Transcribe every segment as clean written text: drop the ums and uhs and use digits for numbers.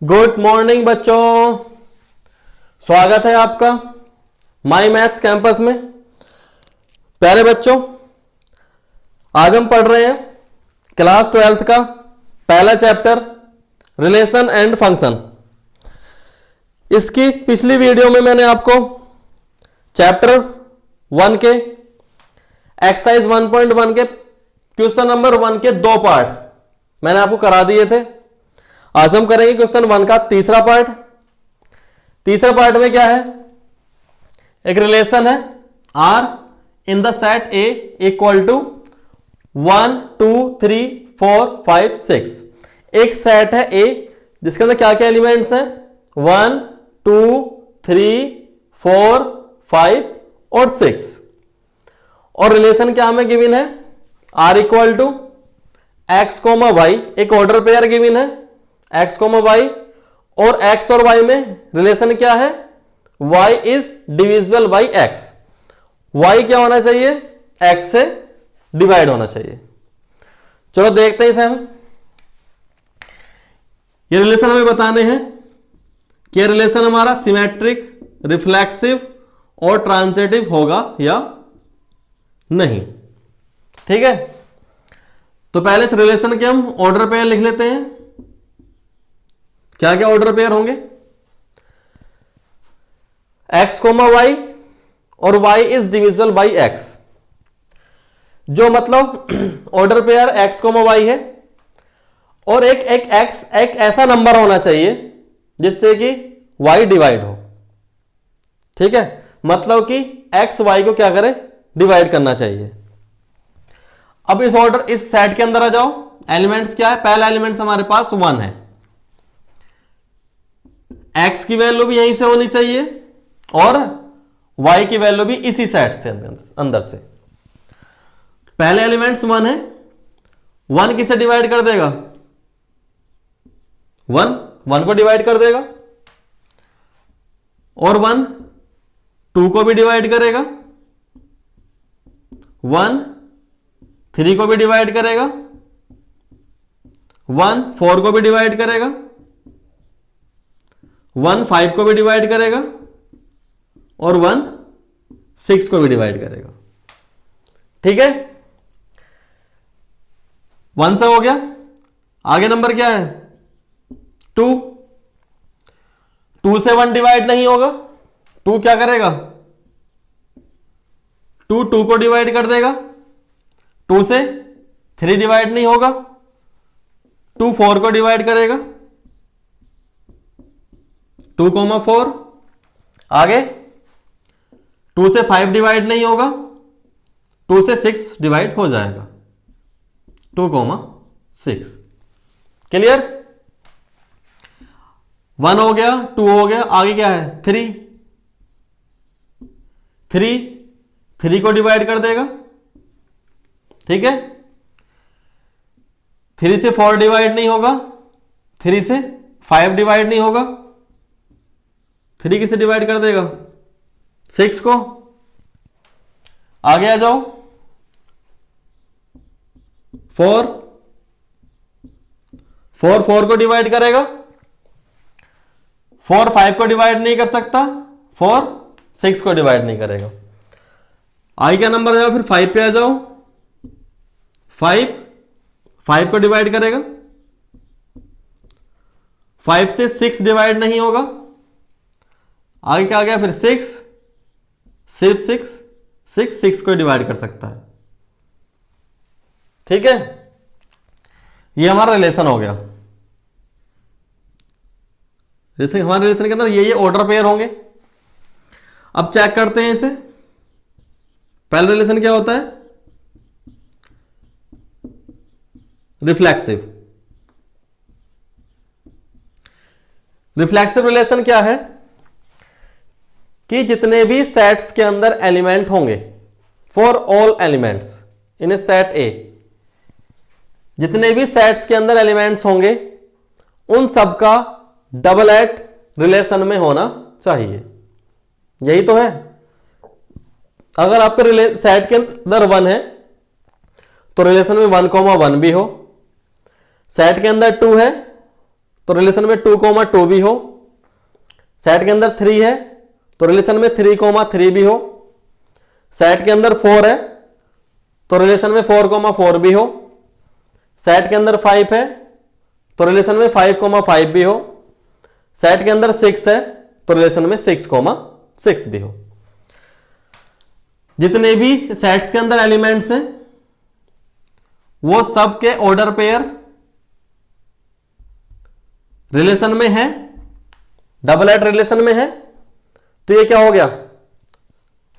Good morning बच्चों, स्वागत है आपका माई मैथ्स कैंपस में। प्यारे बच्चों, आज हम पढ़ रहे हैं क्लास 12th का पहला चैप्टर रिलेशन एंड फंक्शन। इसकी पिछली वीडियो में मैंने आपको चैप्टर 1 के एक्सरसाइज 1.1 के क्वेश्चन नंबर 1 के 2 पार्ट मैंने आपको करा दिए थे। आज हम करेंगे क्वेश्चन 1 का तीसरा पार्ट। तीसरा पार्ट में क्या है, एक रिलेशन है R in the set A equal to 1 2 3 4 5 6। एक सेट है A जिसके अंदर क्या क्या एलिमेंट्स हैं 1 2 3 4 5 और 6। और रिलेशन क्या हमें गिवन है, R equal to x, y, एक ऑर्डर पेयर गिवन है x, y, और x और y में रिलेशन क्या है, y is divisible by x। y क्या होना चाहिए, x से डिवाइड होना चाहिए। चलो देखते हैं इसे हम। ये रिलेशन हमें बताने हैं कि रिलेशन हमारा सिमेट्रिक, रिफ्लेक्सिव और ट्रांजिटिव होगा या नहीं। ठीक है, तो पहले इस रिलेशन के हम ऑर्डर पेयर लिख लेते हैं। क्या क्या ऑर्डर पेयर होंगे, x, y और y is divisible by x। जो मतलब ऑर्डर पेयर x, y है और एक x एक ऐसा नंबर होना चाहिए जिससे कि y डिवाइड हो। ठीक है, मतलब कि x y को क्या करे, डिवाइड करना चाहिए। अब इस ऑर्डर, इस सेट के अंदर आ जाओ। एलिमेंट्स क्या है, पहला एलिमेंट्स हमारे पास 1 है। x की वैल्यू भी यहीं से होनी चाहिए और y की वैल्यू भी इसी सेट से अंदर से। पहले एलिमेंट्स 1 है, 1 किसे डिवाइड कर देगा, 1 को डिवाइड कर देगा, और 1 2 को भी डिवाइड करेगा, 1 3 को भी डिवाइड करेगा, 1 4 को भी डिवाइड करेगा, 1 5 को भी डिवाइड करेगा और 1 6 को भी डिवाइड करेगा। ठीक है, 1 से हो गया। आगे नंबर क्या है 2। 2 से 1 डिवाइड नहीं होगा, 2 क्या करेगा, 2 को डिवाइड कर देगा। 2 से 3 डिवाइड नहीं होगा, 2 4 को डिवाइड करेगा, 2, 4। आगे 2 से 5 डिवाइड नहीं होगा, 2 से 6 डिवाइड हो जाएगा, 2, 6। क्लियर, 1 हो गया, 2 हो गया। आगे क्या है 3 को डिवाइड कर देगा। ठीक है, 3 से 4 डिवाइड नहीं होगा, 3 से 5 डिवाइड नहीं होगा, 3 किसे डिवाइड कर देगा, 6 को। आगे आ जाओ 4 को डिवाइड करेगा, 4 5 को डिवाइड नहीं कर सकता, 4 6 को डिवाइड नहीं करेगा। आगे क्या नंबर आ जाओ, फिर 5 पे आ जाओ। 5 को डिवाइड करेगा, 5 से 6 डिवाइड नहीं होगा। आगे क्या आ गया, फिर 6, सिर्फ 6 को डिवाइड कर सकता है। ठीक है, ये हमारा रिलेशन हो गया। जैसे हमारे रिलेशन के अंदर ये ऑर्डर पेयर होंगे। अब चेक करते हैं इसे। पहला रिलेशन क्या होता है, रिफ्लेक्सिव। रिफ्लेक्सिव रिलेशन क्या है कि जितने भी सेट्स के अंदर एलिमेंट होंगे, for all elements in A set ए, जितने भी सेट्स के अंदर एलिमेंट्स होंगे उन सब का डबल एट रिलेशन में होना चाहिए। यही तो है। अगर आपके सेट के अंदर 1 है तो रिलेशन में 1, 1 भी हो। सेट के अंदर 2 है तो रिलेशन में 2,2 भी हो। सेट के अंदर 3 है तो रिलेशन में 3,3 भी हो। सेट के अंदर 4 है तो रिलेशन में 4,4 भी हो। सेट के अंदर 5 है तो रिलेशन में 5,5 भी हो। सेट के अंदर 6 है तो रिलेशन में 6,6 भी हो। जितने भी सेट्स के अंदर एलिमेंट्स हैं वो सब के ऑर्डर पेयर रिलेशन में है, डबल एट रिलेशन में है। तो ये क्या हो गया,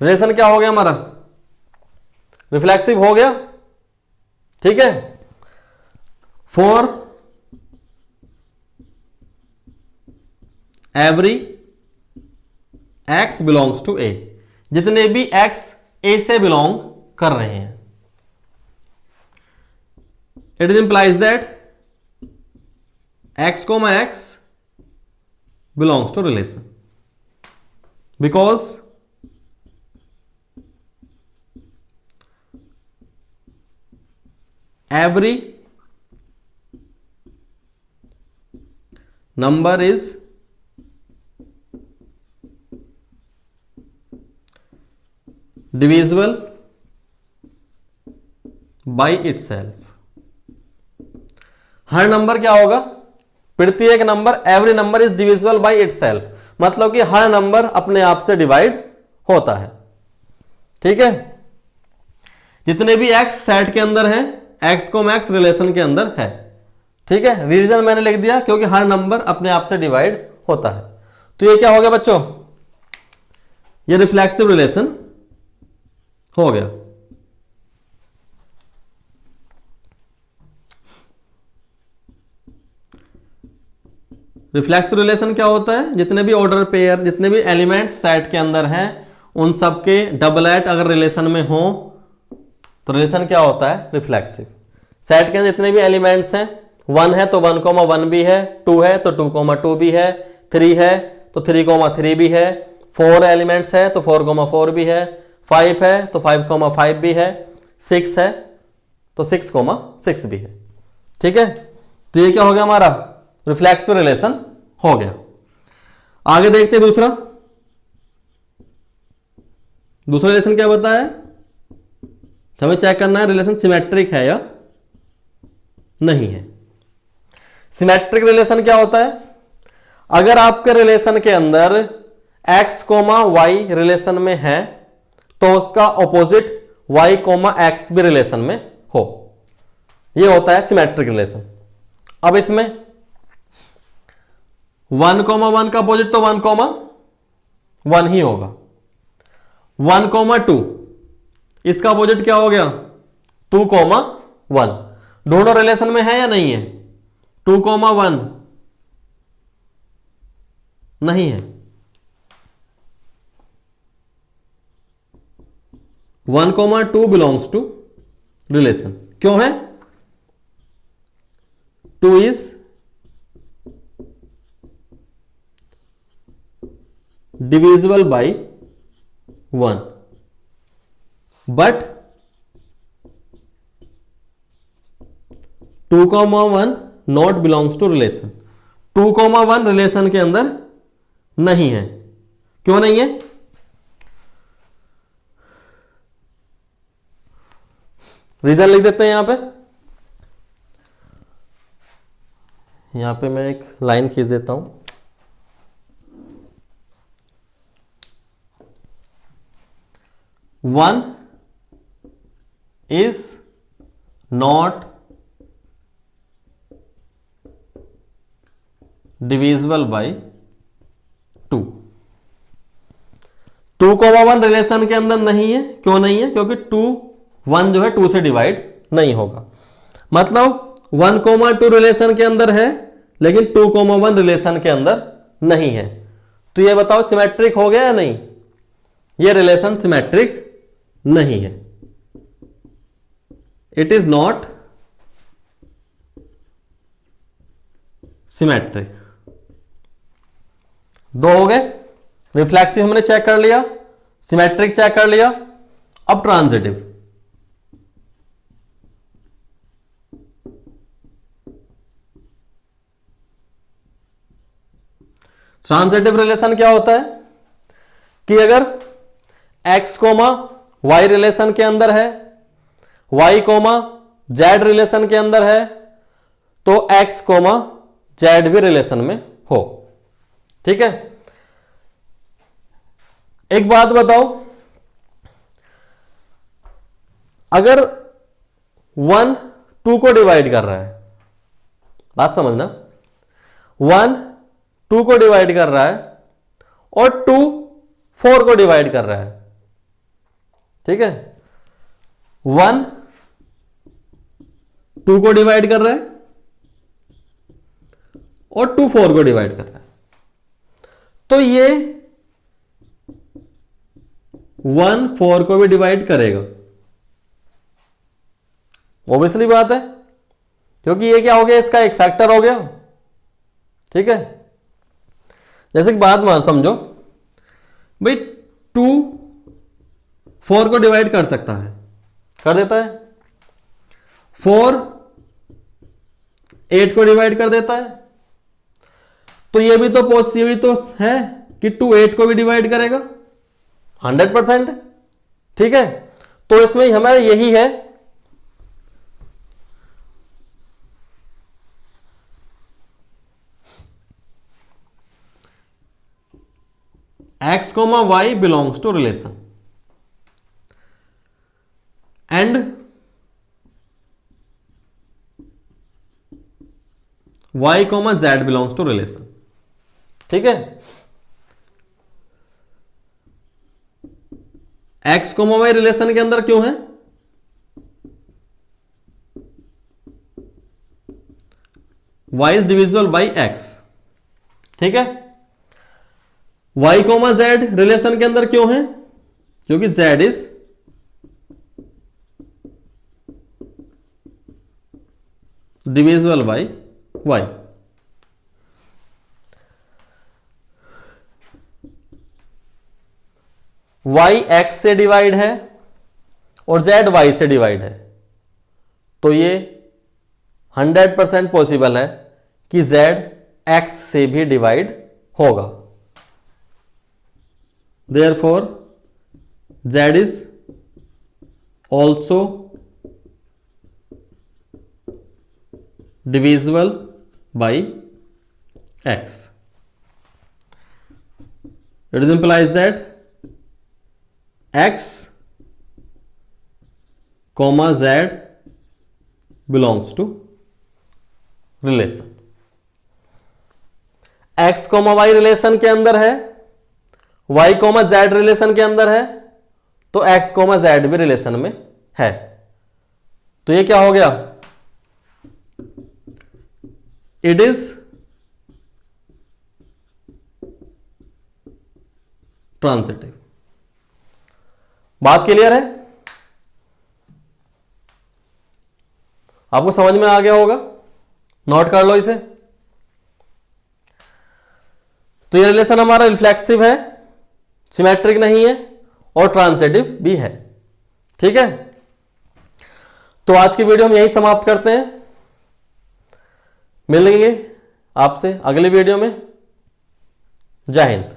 रिलेशन क्या हो गया हमारा, रिफ्लेक्सिव हो गया। ठीक है, for every x belongs to A, जितने भी एक्स ए से बिलोंग कर रहे हैं, it is implies that x, x belongs to relation because every number is divisible by itself। Her number क्या होगा, प्रत्येक number, every number is divisible by itself, मतलब कि हर नंबर अपने आप से डिवाइड होता है। ठीक है, जितने भी एक्स सेट के अंदर हैं, एक्स को मैक्स रिलेशन के अंदर है। ठीक है, रीजन मैंने लिख दिया क्योंकि हर नंबर अपने आप से डिवाइड होता है। तो ये क्या हो गया बच्चों, ये रिफ्लेक्सिव रिलेशन हो गया। रिफ्लेक्सिव रिलेशन क्या होता है, जितने भी ऑर्डर पेयर, जितने भी एलिमेंट्स सेट के अंदर हैं उन सब के डबल एट अगर रिलेशन में हो तो रिलेशन क्या होता है, रिफ्लेक्सिव। सेट के अंदर जितने भी एलिमेंट्स हैं, 1 है तो 1,1 भी है, 2 है तो 2,2 भी है, 3 है तो 3,3 भी है, 4 एलिमेंट्स है तो 4,4 भी है, 5 है तो 5,5 भी है, 6 है तो 6,6 भी है। ठीक है, तो ये क्या हो गया हमारा, रिफ्लेक्सिव रिलेशन हो गया। आगे देखते हैं दूसरा रिलेशन क्या बताया, हमें चेक करना है रिलेशन सिमेट्रिक है या नहीं है। सिमेट्रिक रिलेशन क्या होता है, अगर आपके रिलेशन के अंदर x, y रिलेशन में है तो उसका ऑपोजिट y, x भी रिलेशन में हो, यह होता है सिमेट्रिक रिलेशन। अब इसमें 1,1 का अपोजिट तो 1,1 ही होगा। 1,2 इसका अपोजिट क्या हो गया, 2,1। दोनों रिलेशन में है या नहीं है, 2,1 नहीं है, 1,2 बिलोंग्स टू रिलेशन। क्यों है, 2 is divisible by 1 but 2,1 not belongs to relation। 2,1 relation के अंदर नहीं है। क्यों नहीं है, रीजन लिख देते हैं यहां पे मैं एक लाइन खींच देता हूं। One is not divisible by 2। 2,1 relation के अंदर नहीं है। क्यों नहीं है, क्योंकि 1 जो है 2 से डिवाइड नहीं होगा। मतलब 1,2 रिलेशन के अंदर है लेकिन 2,1 रिलेशन के अंदर नहीं है। तो ये बताओ सिमेट्रिक हो गया या नहीं, ये रिलेशन सिमेट्रिक नहीं है, इट इज नॉट सिमेट्रिक। 2 हो गए, रिफ्लेक्सिव हमने चेक कर लिया, सिमेट्रिक चेक कर लिया। अब ट्रांजिटिव, ट्रांजिटिव रिलेशन क्या होता है कि अगर x कोमा y रिलेशन के अंदर है, y कोमा z रिलेशन के अंदर है, तो x कोमा z भी रिलेशन में हो। ठीक है, एक बात बताओ, अगर 1 2 को डिवाइड कर रहा है, बात समझना, 1 2 को डिवाइड कर रहा है और 2 4 को डिवाइड कर रहा है। ठीक है, 1 2 को डिवाइड कर रहा है और 2 4 को डिवाइड कर रहा है, तो ये 1 4 को भी डिवाइड करेगा, ऑब्वियसली बात है, क्योंकि ये क्या हो गया, इसका एक फैक्टर हो गया। ठीक है, जैसे कि बात मान समझो भाई, 2 4 को डिवाइड कर सकता है, कर देता है, 4 8 को डिवाइड कर देता है, तो ये भी तो पॉसिबल तो है कि 2 8 को भी डिवाइड करेगा 100%। ठीक है, तो इसमें हमारा यही है, x, y belongs to relation and y, z belongs to relation। ठीक है, x, y रिलेशन के अंदर क्यों है, y is divisible by x। ठीक है, y, z रिलेशन के अंदर क्यों है, क्योंकि z is divisible by y। y x से डिवाइड है और z y से डिवाइड है, तो ये 100% पॉसिबल है कि z x से भी डिवाइड होगा। Therefore, z is also divisible by x. It implies that x, z belongs to relation। x, y relation के अंदर है, y, z रिलेशन के अंदर है, तो x, z भी रिलेशन में है, तो ये क्या हो गया, इट इज ट्रांजिटिव। बात क्लियर है, आपको समझ में आ गया होगा, नोट कर लो इसे। तो ये रिलेशन हमारा रिफ्लेक्सिव है, सिमेट्रिक नहीं है और ट्रांजिटिव भी है। ठीक है, तो आज की वीडियो हम यही समाप्त करते हैं, मिलेंगे आपसे अगले वीडियो में। जय हिंद।